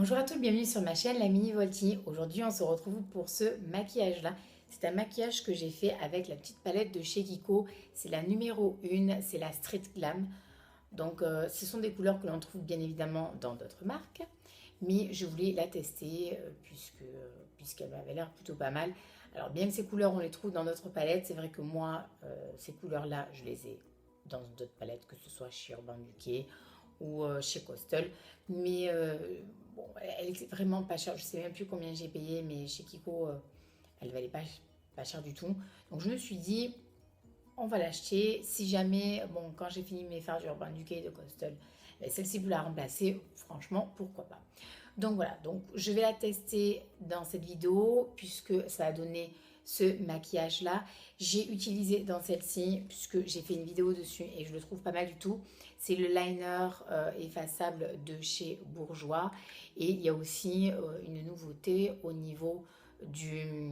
Bonjour à tous, bienvenue sur ma chaîne La Mini Volti. Aujourd'hui, on se retrouve pour ce maquillage-là. C'est un maquillage que j'ai fait avec la petite palette de chez Kiko. C'est la numéro 1, c'est la Street Glam. Donc, ce sont des couleurs que l'on trouve bien évidemment dans d'autres marques. Mais je voulais la tester puisqu'elle m'avait l'air plutôt pas mal. Alors, bien que ces couleurs, on les trouve dans d'autres palettes, c'est vrai que moi, ces couleurs-là, je les ai dans d'autres palettes, que ce soit chez Urban Decay ou chez Costel. Mais bon, elle est vraiment pas chère. Je sais même plus combien j'ai payé, mais chez Kiko, elle valait pas cher du tout. Donc je me suis dit, on va l'acheter. Si jamais, bon, quand j'ai fini mes fards d'Urban Decay et de Costel, celle-ci vous la remplacer, franchement, pourquoi pas. Donc voilà, donc je vais la tester dans cette vidéo puisque ça a donné ce maquillage là. J'ai utilisé dans celle-ci, puisque j'ai fait une vidéo dessus et je le trouve pas mal du tout, c'est le liner effaçable de chez Bourjois. Et il y a aussi une nouveauté au niveau du,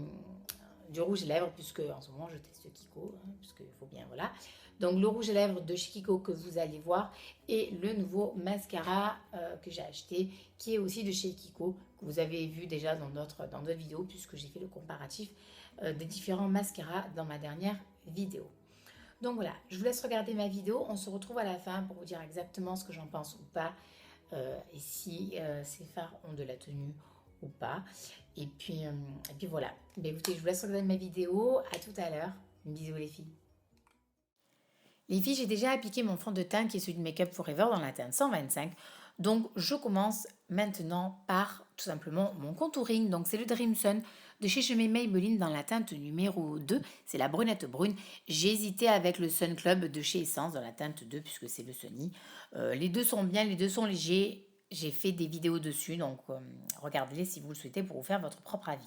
du rouge à lèvres, puisque en ce moment je teste Kiko, puisque il faut bien, voilà. Donc le rouge à lèvres de chez Kiko que vous allez voir, et le nouveau mascara que j'ai acheté, qui est aussi de chez Kiko, que vous avez vu déjà dans d'autres vidéos, puisque j'ai fait le comparatif des différents mascaras dans ma dernière vidéo. Donc voilà, je vous laisse regarder ma vidéo, on se retrouve à la fin pour vous dire exactement ce que j'en pense ou pas, et si ces fards ont de la tenue ou pas. Et puis voilà. Ben écoutez, je vous laisse regarder ma vidéo. À tout à l'heure. Bisous les filles. Les filles, j'ai déjà appliqué mon fond de teint qui est celui de Make Up Forever dans la teinte 125. Donc je commence maintenant par tout simplement mon contouring. Donc c'est le Dream Sun de chez Maybelline dans la teinte numéro 2. C'est la brunette brune. J'ai hésité avec le Sun Club de chez Essence dans la teinte 2 puisque c'est le Sunny. Les deux sont bien, les deux sont légers. J'ai fait des vidéos dessus, donc regardez-les si vous le souhaitez pour vous faire votre propre avis.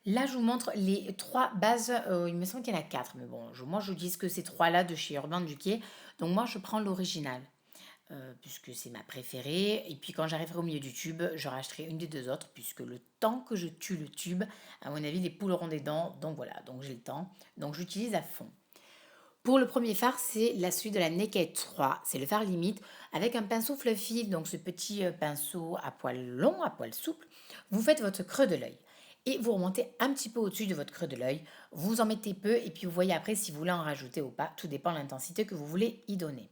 Là, je vous montre les trois bases. Il me semble qu'il y en a quatre, mais bon, moi je dis que ces trois-là de chez Urban Decay. Donc moi, je prends l'original, puisque c'est ma préférée. Et puis quand j'arriverai au milieu du tube, je racheterai une des deux autres, puisque le temps que je tue le tube, à mon avis, les poules auront des dents. Donc voilà, donc j'ai le temps. Donc j'utilise à fond. Pour le premier fard, c'est la suite de la Naked 3. C'est le fard limite avec un pinceau fluffy, donc ce petit pinceau à poil long, à poil souple. Vous faites votre creux de l'œil et vous remontez un petit peu au-dessus de votre creux de l'œil. Vous en mettez peu et puis vous voyez après si vous voulez en rajouter ou pas. Tout dépend de l'intensité que vous voulez y donner.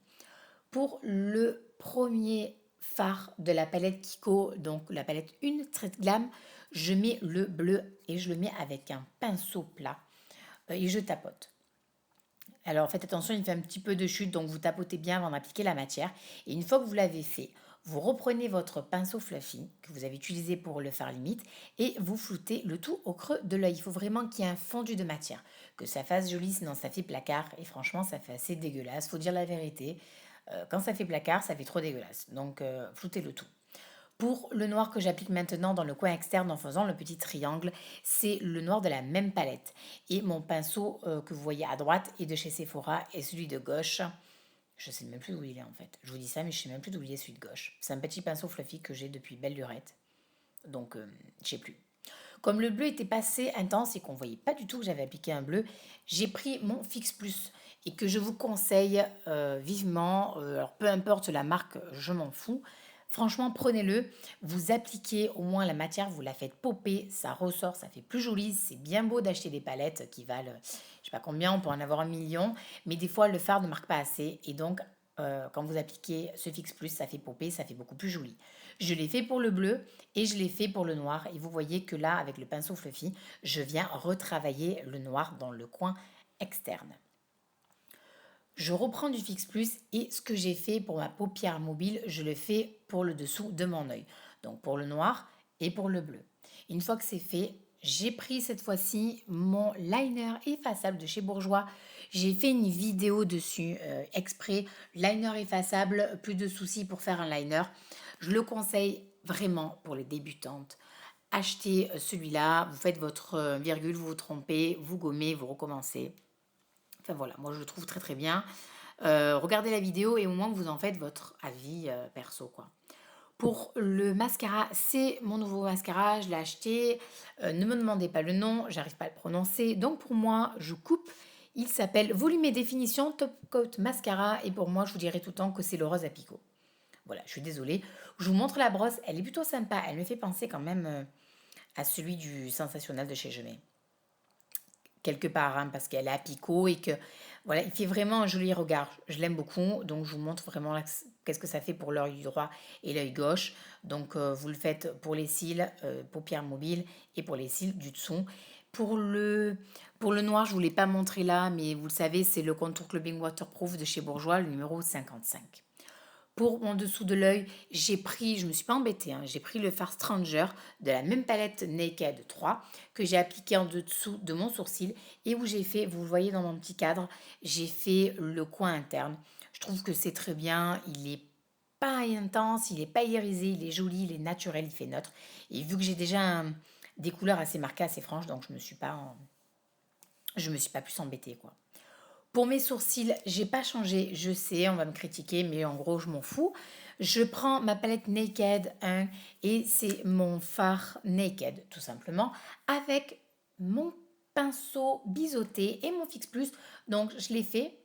Pour le premier fard de la palette Kiko, donc la palette 1 Street Glam, je mets le bleu et je le mets avec un pinceau plat et je tapote. Alors faites attention, il fait un petit peu de chute, donc vous tapotez bien avant d'appliquer la matière. Et une fois que vous l'avez fait, vous reprenez votre pinceau fluffy que vous avez utilisé pour le fard limite et vous floutez le tout au creux de l'œil. Il faut vraiment qu'il y ait un fondu de matière, que ça fasse joli, sinon ça fait placard. Et franchement, ça fait assez dégueulasse, faut dire la vérité. Quand ça fait placard, ça fait trop dégueulasse. Donc floutez le tout. Pour le noir que j'applique maintenant dans le coin externe en faisant le petit triangle, c'est le noir de la même palette. Et mon pinceau que vous voyez à droite est de chez Sephora et celui de gauche, je ne sais même plus d'où il est en fait. Je vous dis ça, mais je ne sais même plus d'où il est celui de gauche. C'est un petit pinceau fluffy que j'ai depuis belle lurette. Donc, je ne sais plus. Comme le bleu était passé intense et qu'on ne voyait pas du tout que j'avais appliqué un bleu, j'ai pris mon Fix Plus et que je vous conseille vivement. Alors, peu importe la marque, je m'en fous. Franchement, prenez-le. Vous appliquez au moins la matière, vous la faites popper, ça ressort, ça fait plus joli. C'est bien beau d'acheter des palettes qui valent, je sais pas combien, on peut en avoir 1 million, mais des fois le fard ne marque pas assez et donc quand vous appliquez ce Fix Plus, ça fait popper, ça fait beaucoup plus joli. Je l'ai fait pour le bleu et je l'ai fait pour le noir. Et vous voyez que là, avec le pinceau fluffy, je viens retravailler le noir dans le coin externe. Je reprends du Fix Plus et ce que j'ai fait pour ma paupière mobile, je le fais pour le dessous de mon œil. Donc pour le noir et pour le bleu. Une fois que c'est fait, j'ai pris cette fois-ci mon liner effaçable de chez Bourjois. J'ai fait une vidéo dessus exprès. Liner effaçable, plus de soucis pour faire un liner. Je le conseille vraiment pour les débutantes. Achetez celui-là, vous faites votre virgule, vous vous trompez, vous gommez, vous recommencez. Enfin voilà, moi je le trouve très très bien. Regardez la vidéo et au moins vous en faites votre avis perso quoi. Pour le mascara, c'est mon nouveau mascara, je l'ai acheté. Ne me demandez pas le nom, j'arrive pas à le prononcer. Donc pour moi, je coupe. Il s'appelle Volume et Définition Top Coat Mascara et pour moi, je vous dirai tout le temps que c'est le rose à picot. Voilà, je suis désolée. Je vous montre la brosse, elle est plutôt sympa. Elle me fait penser quand même à celui du Sensationnel de chez Gemay. Quelque part, hein, parce qu'elle est à picot et que voilà, il fait vraiment un joli regard. Je l'aime beaucoup, donc je vous montre vraiment qu'est-ce que ça fait pour l'œil droit et l'œil gauche. Donc vous le faites pour les cils, paupières mobiles et pour les cils du dessous. Pour le, pour le noir, je ne vous l'ai pas montré là, mais vous le savez, c'est le Contour Clubbing Waterproof de chez Bourjois, le numéro 55. Pour mon dessous de l'œil, je me suis pas embêtée, hein, j'ai pris le Far Stranger de la même palette Naked 3 que j'ai appliqué en dessous de mon sourcil et où j'ai fait, vous le voyez dans mon petit cadre, j'ai fait le coin interne. Je trouve que c'est très bien, il est pas intense, il est pas irisé, il est joli, il est naturel, il fait neutre. Et vu que j'ai déjà des couleurs assez marquées, assez franches, donc je me suis pas plus embêtée quoi. Pour mes sourcils, j'ai pas changé, je sais, on va me critiquer, mais en gros, je m'en fous. Je prends ma palette Naked 1 et c'est mon fard Naked, tout simplement, avec mon pinceau biseauté et mon Fix Plus. Donc, je les fais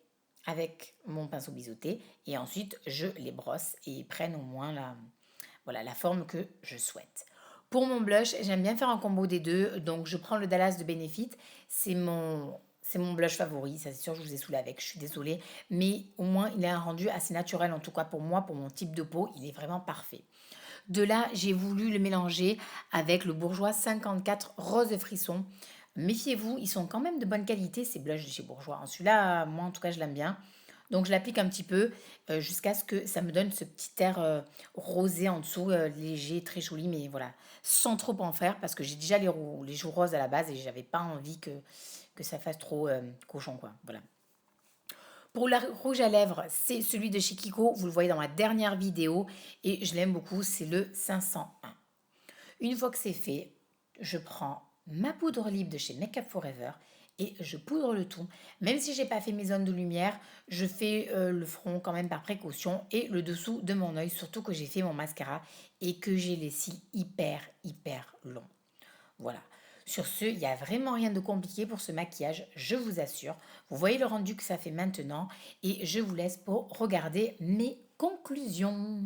avec mon pinceau biseauté et ensuite, je les brosse et ils prennent au moins voilà, la forme que je souhaite. Pour mon blush, j'aime bien faire un combo des deux. Donc, je prends le Dallas de Benefit. C'est mon blush favori. Ça, c'est sûr, je vous ai saoulé avec. Je suis désolée. Mais au moins, il a un rendu assez naturel. En tout cas, pour moi, pour mon type de peau, il est vraiment parfait. De là, j'ai voulu le mélanger avec le Bourjois 54 Rose Frisson. Méfiez-vous, ils sont quand même de bonne qualité, ces blushs de chez Bourjois. Celui-là, moi, en tout cas, je l'aime bien. Donc, je l'applique un petit peu jusqu'à ce que ça me donne ce petit air rosé en dessous, léger, très joli, mais voilà, sans trop en faire parce que j'ai déjà les joues roses à la base et j'avais pas envie que ça fasse trop cochon, quoi. Voilà. Pour le rouge à lèvres, c'est celui de chez Kiko. Vous le voyez dans ma dernière vidéo et je l'aime beaucoup. C'est le 501. Une fois que c'est fait, je prends ma poudre libre de chez Makeup Forever et je poudre le tout. Même si j'ai pas fait mes zones de lumière, je fais le front quand même par précaution et le dessous de mon œil, surtout que j'ai fait mon mascara et que j'ai les cils hyper longs. Voilà. Sur ce, il n'y a vraiment rien de compliqué pour ce maquillage, je vous assure. Vous voyez le rendu que ça fait maintenant et je vous laisse pour regarder mes conclusions.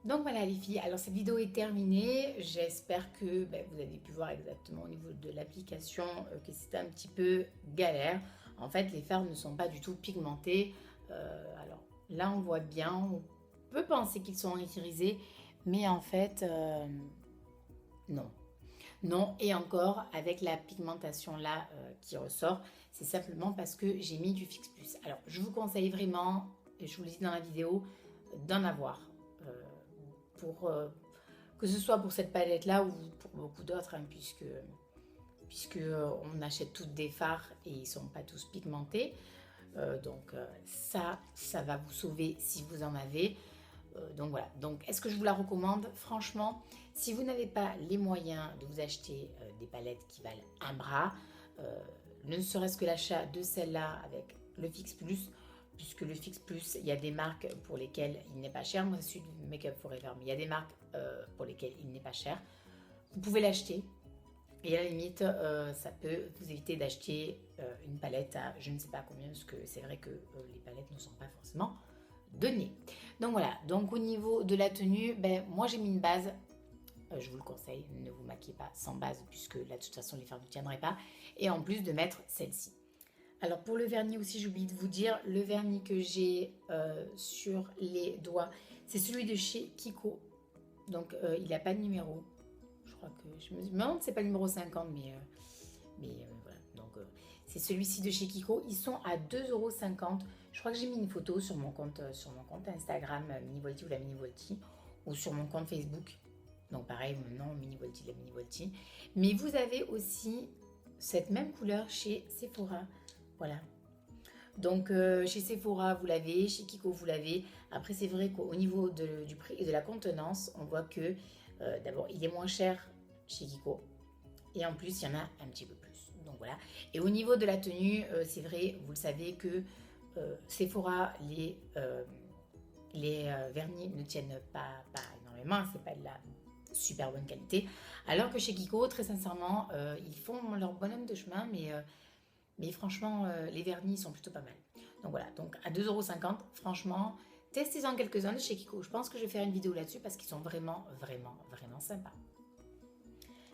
Donc voilà les filles, alors cette vidéo est terminée. J'espère que vous avez pu voir exactement au niveau de l'application que c'était un petit peu galère. En fait, les fards ne sont pas du tout pigmentés. Alors là, on voit bien, on peut penser qu'ils sont irisés, mais en fait, non. Non, et encore, avec la pigmentation là qui ressort, c'est simplement parce que j'ai mis du Fix Plus. Alors, je vous conseille vraiment, et je vous le dis dans la vidéo, d'en avoir. Euh, pour que ce soit pour cette palette là ou pour beaucoup d'autres, hein, puisque on achète toutes des fards et ils sont pas tous pigmentés. Donc ça va vous sauver si vous en avez. Donc voilà, donc est-ce que je vous la recommande? Franchement, si vous n'avez pas les moyens de vous acheter des palettes qui valent un bras, ne serait-ce que l'achat de celle-là avec le Fix Plus, puisque le Fix Plus, il y a des marques pour lesquelles il n'est pas cher. Moi, je suis de Make Up Forever, mais il y a des marques pour lesquelles il n'est pas cher. Vous pouvez l'acheter. Et à la limite, ça peut vous éviter d'acheter une palette à je ne sais pas combien, parce que c'est vrai que les palettes ne sont pas forcément données. Donc voilà, donc au niveau de la tenue, moi j'ai mis une base. Je vous le conseille, ne vous maquillez pas sans base, puisque là de toute façon les fards ne tiendraient pas. Et en plus de mettre celle-ci. Alors pour le vernis aussi, j'ai oublié de vous dire, le vernis que j'ai sur les doigts, c'est celui de chez Kiko. Donc il n'a pas de numéro. Je crois que je me demande c'est pas le numéro 50, mais voilà. Donc c'est celui-ci de chez Kiko. Ils sont à 2,50 €. Je crois que j'ai mis une photo sur mon compte Instagram Mini Volti ou la Mini Volti, ou sur mon compte Facebook. Donc pareil, non, Mini Volti, la Mini Volti. Mais vous avez aussi cette même couleur chez Sephora. Voilà. Donc chez Sephora, vous l'avez, chez Kiko, vous l'avez. Après, c'est vrai qu'au niveau du prix et de la contenance, on voit que d'abord, il est moins cher chez Kiko. Et en plus, il y en a un petit peu plus. Donc voilà. Et au niveau de la tenue, c'est vrai, vous le savez que Sephora, les vernis ne tiennent pas énormément. C'est pas de la super bonne qualité. Alors que chez Kiko, très sincèrement, ils font leur bonhomme de chemin, mais franchement, les vernis sont plutôt pas mal. Donc voilà, donc à 2,50 €, franchement, testez-en quelques-uns de chez Kiko. Je pense que je vais faire une vidéo là-dessus parce qu'ils sont vraiment, vraiment, vraiment sympas.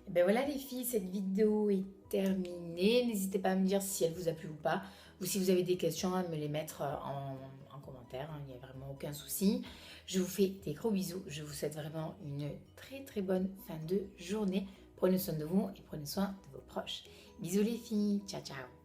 Et ben voilà les filles, cette vidéo est terminée. N'hésitez pas à me dire si elle vous a plu ou pas. Ou si vous avez des questions, à me les mettre en commentaire. Il n'y a vraiment aucun souci. Je vous fais des gros bisous. Je vous souhaite vraiment une très très bonne fin de journée. Prenez soin de vous et prenez soin de vos proches. Bisous les filles. Ciao ciao.